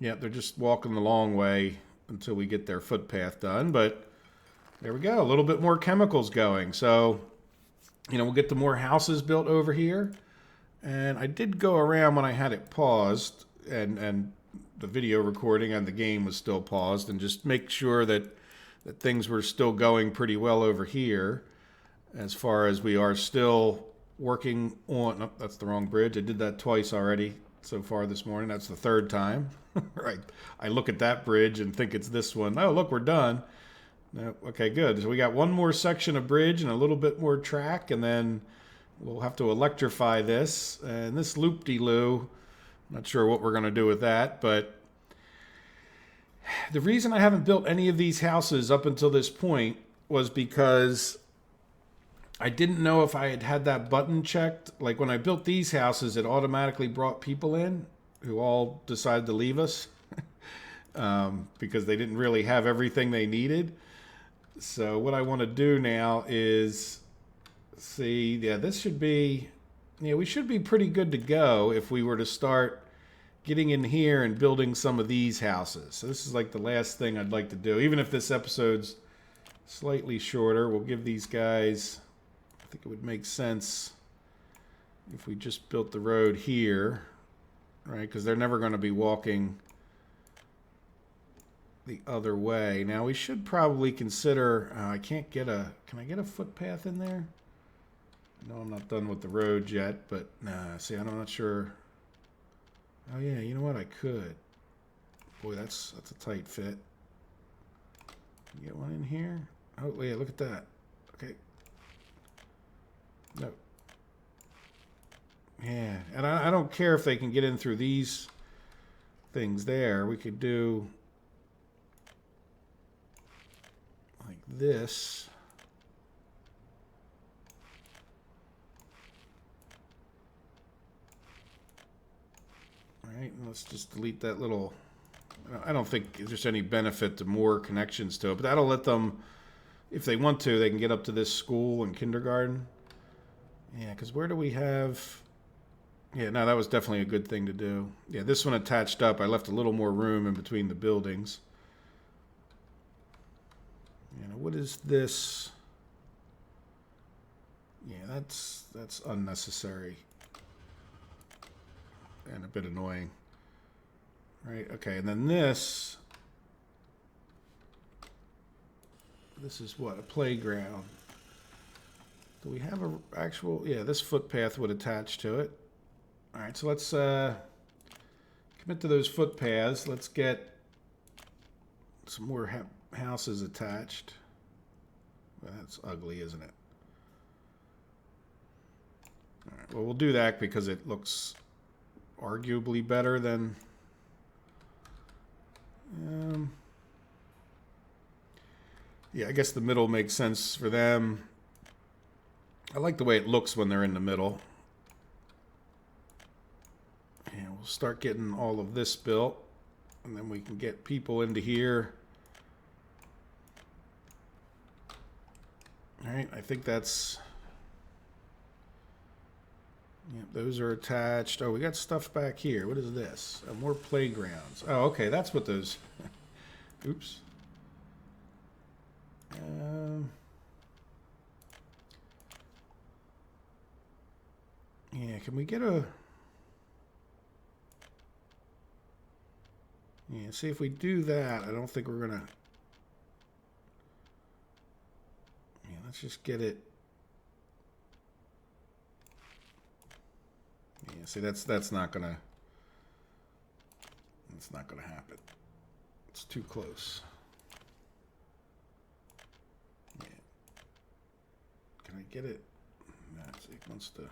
Yeah, they're just walking the long way until we get their footpath done. But there we go. A little bit more chemicals going. So, we'll get the more houses built over here. And I did go around when I had it paused, and the video recording and the game was still paused, and just make sure that things were still going pretty well over here, as far as we are still working on... Oh, that's the wrong bridge. I did that twice already so far this morning. That's the third time. Right. I look at that bridge and think it's this one. Oh, look, we're done. No, okay, good. So we got one more section of bridge and a little bit more track, and then we'll have to electrify this. And this loop-de-loo, not sure what we're going to do with that, but the reason I haven't built any of these houses up until this point was because I didn't know if I had that button checked. Like when I built these houses, it automatically brought people in who all decided to leave us because they didn't really have everything they needed. So what I want to do now is see, this should be, we should be pretty good to go if we were to start getting in here and building some of these houses. So this is like the last thing I'd like to do. Even if this episode's slightly shorter, we'll give these guys... I think it would make sense if we just built the road here, right? Because they're never going to be walking the other way. Now we should probably consider, I can't get a, can I get a footpath in there? No, I'm not done with the road yet, but see, I'm not sure. Oh yeah, you know what, I could. Boy, that's a tight fit. Get one in here. Oh yeah, look at that. Okay. No. Yeah, and I don't care if they can get in through these things there. We could do like this. All right, let's just delete that little... I don't think there's any benefit to more connections to it, but that'll let them, if they want to, they can get up to this school and kindergarten. Yeah, because where do we have... Yeah, no, that was definitely a good thing to do. Yeah, this one attached up. I left a little more room in between the buildings. You know, what is this? Yeah, that's unnecessary. And a bit annoying. Right, okay, and then this is what? A playground. Do we have a actual... Yeah, this footpath would attach to it. All right, so let's commit to those footpaths. Let's get some more houses attached. Well, that's ugly, isn't it? All right, well, we'll do that because it looks arguably better than... yeah, I guess the middle makes sense for them. I like the way it looks when they're in the middle. And we'll start getting all of this built. And then we can get people into here. All right, I think that's... Yep, those are attached. Oh, we got stuff back here. What is this? More playgrounds. Oh, okay, that's what those... Oops. Yeah, can we get a... Yeah, see if we do that, I don't think we're gonna... Yeah, let's just get it... Yeah, see, that's not gonna... It's not gonna happen. It's too close. Yeah. Can I get it? No, it wants to...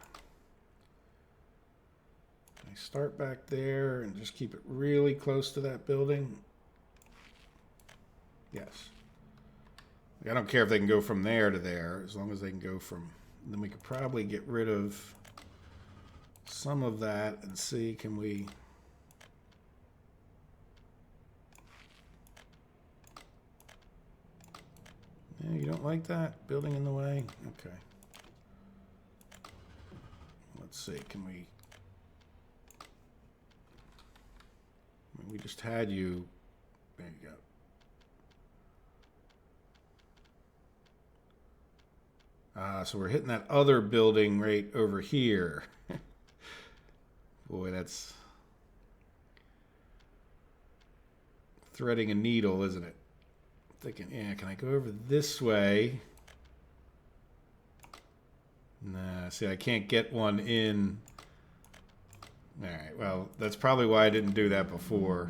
I start back there and just keep it really close to that building. Yes. I don't care if they can go from there to there, as long as they can go from... Then we could probably get rid of some of that and see, can we... Yeah, you don't like that? Building in the way? Okay. Let's see, can we... We just had you. There you go. So we're hitting that other building right over here. Boy, that's threading a needle, isn't it? Thinking, yeah, can I go over this way? Nah, see, I can't get one in. All right, well, that's probably why I didn't do that before.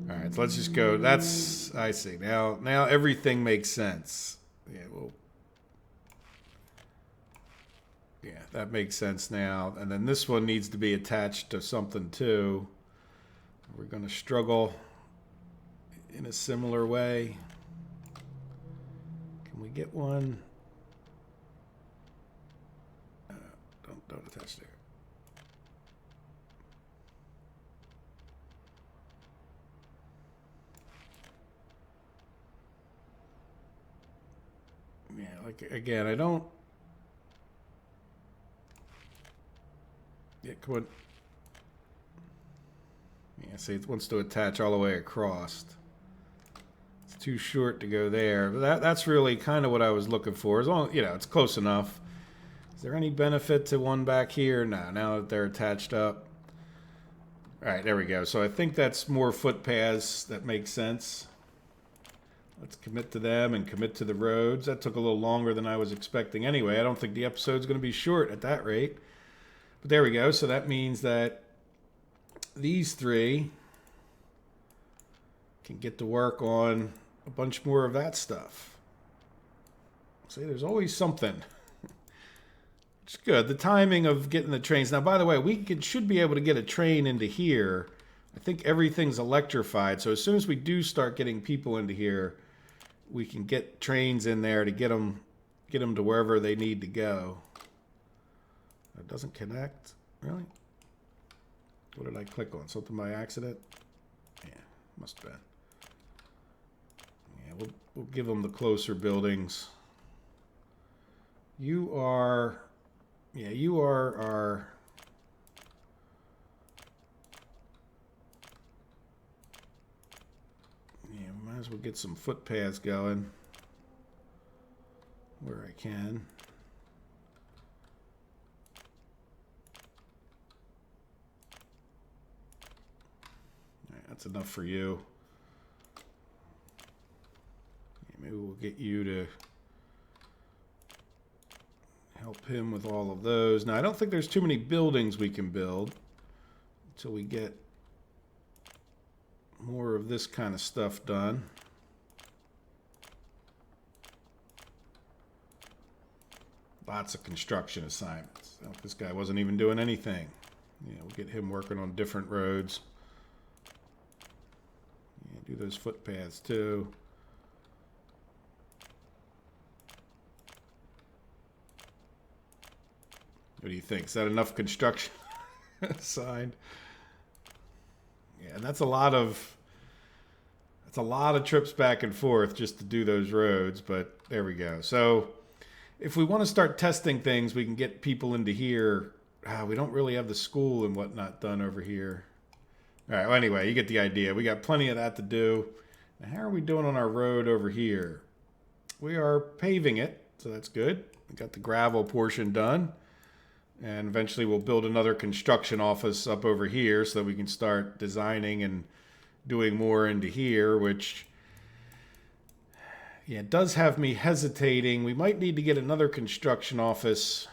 All right, so let's just go. That's, I see. Now everything makes sense. Yeah, well, yeah, that makes sense now. And then this one needs to be attached to something too. We're going to struggle in a similar way. Can we get one? Don't attach there. Yeah, like, again, I don't... Yeah, come on. Yeah, see, it wants to attach all the way across. It's too short to go there. But that's really kind of what I was looking for. As long, you know, it's close enough. Is there any benefit to one back here? No, now that they're attached up. All right, there we go. So I think that's more footpaths that make sense. Let's commit to them and commit to the roads. That took a little longer than I was expecting anyway. I don't think the episode's going to be short at that rate. But there we go. So that means that these three can get to work on a bunch more of that stuff. See, there's always something. It's good. The timing of getting the trains. Now, by the way, we should be able to get a train into here. I think everything's electrified. So as soon as we do start getting people into here, we can get trains in there to get them to wherever they need to go. It doesn't connect, really? What did I click on? Something by accident? Yeah, must have been. Yeah, we'll give them the closer buildings. You are, yeah, you are our... Yeah, might as well get some footpaths going where I can. All right, that's enough for you. Yeah, maybe we'll get you to help him with all of those. Now, I don't think there's too many buildings we can build until we get more of this kind of stuff done. Lots of construction assignments. This guy wasn't even doing anything. Yeah, we'll get him working on different roads. Yeah, do those footpaths too. What do you think? Is that enough construction assigned? Yeah, and that's a lot of trips back and forth just to do those roads, but there we go. So if we want to start testing things, we can get people into here. We don't really have the school and whatnot done over here. All right, well, anyway, you get the idea. We got plenty of that to do. Now, how are we doing on our road over here? We are paving it, so that's good. We got the gravel portion done. And eventually we'll build another construction office up over here so that we can start designing and doing more into here, which, yeah, it does have me hesitating. We might need to get another construction office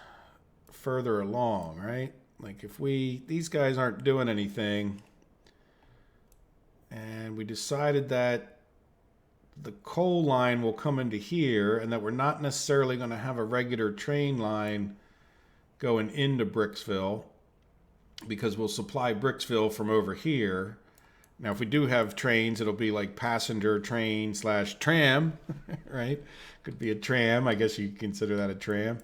further along, right? Like if these guys aren't doing anything, and we decided that the coal line will come into here and that we're not necessarily going to have a regular train line going into Bricksville because we'll supply Bricksville from over here. Now, if we do have trains, it'll be like passenger train / tram, right? Could be a tram. I guess you could consider that a tram.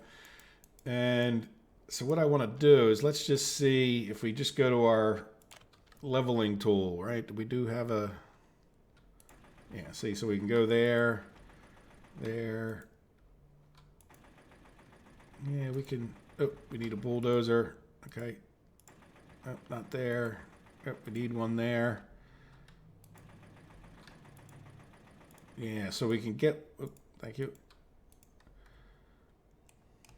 And so what I want to do is let's just see if we just go to our leveling tool, right? We do have a, yeah, see, so we can go there, there. Yeah, we can, oh, we need a bulldozer. Okay. Oh, not there. Oh, we need one there. Yeah, so we can get, oh, thank you.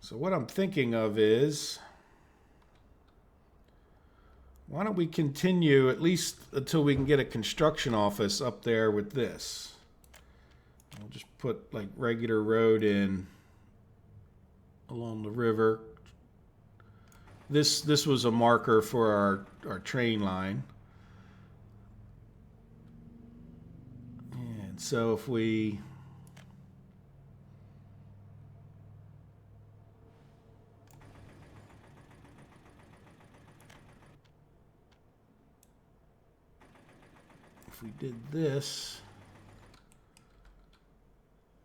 So what I'm thinking of is, why don't we continue at least until we can get a construction office up there with this. We'll just put like regular road in along the river. This was a marker for our train line. And so if we did this,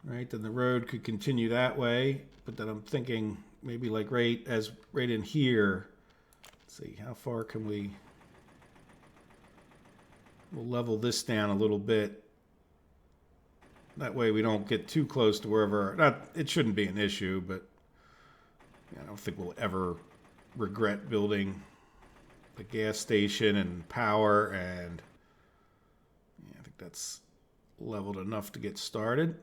right, then the road could continue that way, but then I'm thinking maybe like right in here. Let's see, how far can we'll level this down a little bit. That way we don't get too close to wherever, it shouldn't be an issue, but I don't think we'll ever regret building the gas station and power, and yeah, I think that's leveled enough to get started.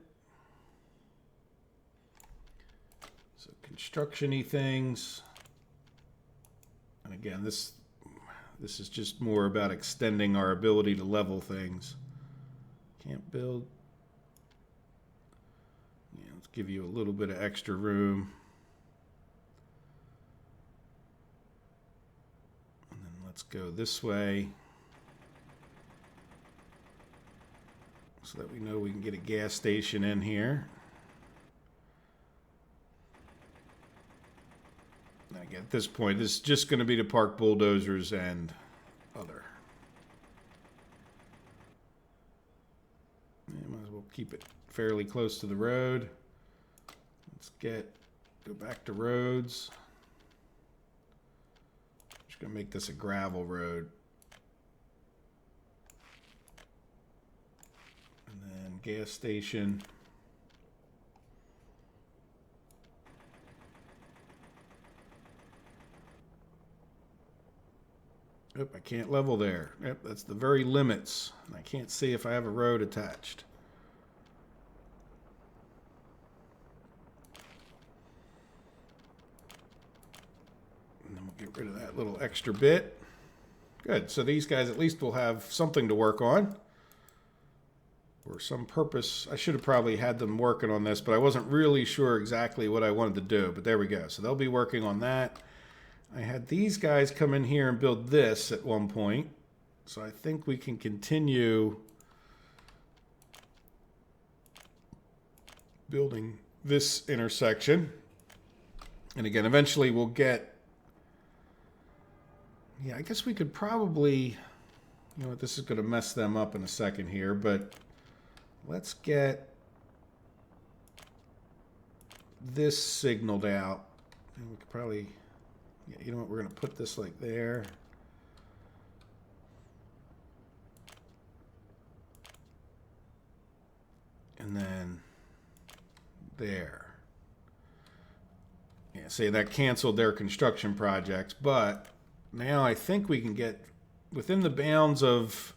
So construction-y things. And again, this is just more about extending our ability to level things. Can't build. Yeah, let's give you a little bit of extra room. And then let's go this way, so that we know we can get a gas station in here. Now again, at this point, this is just going to be to park bulldozers and other. Yeah, might as well keep it fairly close to the road. Let's go back to roads. Just going to make this a gravel road. And then gas station. Yep, I can't level there. Yep, that's the very limits. And I can't see if I have a road attached. And then we'll get rid of that little extra bit. Good, so these guys at least will have something to work on. for some purpose, I should have probably had them working on this, but I wasn't really sure exactly what I wanted to do. But there we go. So they'll be working on that. I had these guys come in here and build this at one point. So I think we can continue building this intersection. And again, eventually we'll get... Yeah, I guess we could probably... You know what, this is going to mess them up in a second here, but let's get this signaled out. And we could probably... Yeah, you know what, we're going to put this like there. And then there. Yeah, say that canceled their construction projects, but now I think we can get within the bounds of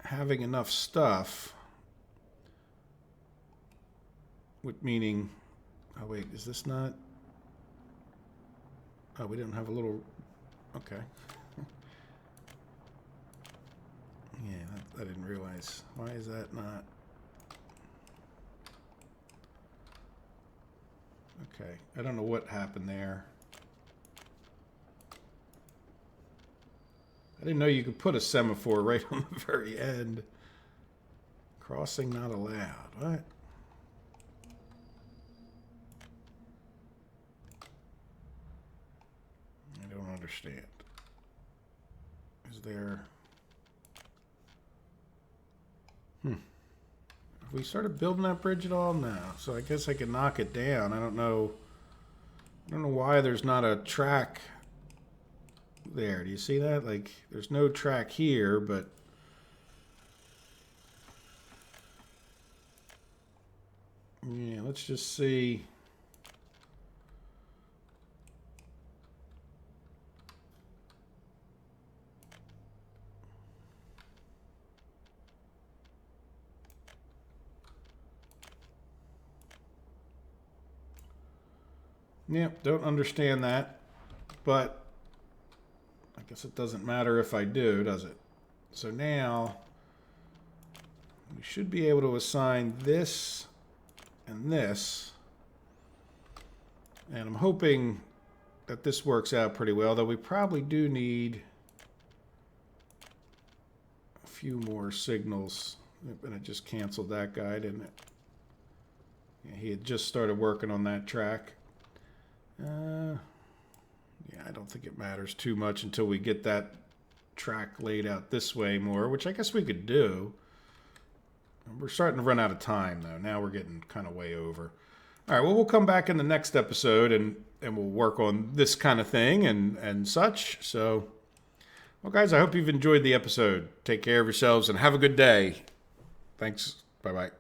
having enough stuff. With meaning, oh wait, is this not? Oh, we didn't have a little, okay. Yeah, I didn't realize. Why is that not? Okay, I don't know what happened there. I didn't know you could put a semaphore right on the very end. Crossing not allowed. What? I don't understand. Is there... Have we started building that bridge at all? No. So I guess I can knock it down. I don't know why there's not a track there. Do you see that? Like, there's no track here, but yeah, let's just see. Yep, don't understand that, but I guess it doesn't matter if I do, does it? So now we should be able to assign this and this, and I'm hoping that this works out pretty well, though we probably do need a few more signals. And it just canceled that guy, didn't it? Yeah, he had just started working on that track. Yeah, I don't think it matters too much until we get that track laid out this way more, which I guess we could do. We're starting to run out of time, though. Now we're getting kind of way over. All right, well, we'll come back in the next episode, and we'll work on this kind of thing and such. So, well, guys, I hope you've enjoyed the episode. Take care of yourselves, and have a good day. Thanks. Bye-bye.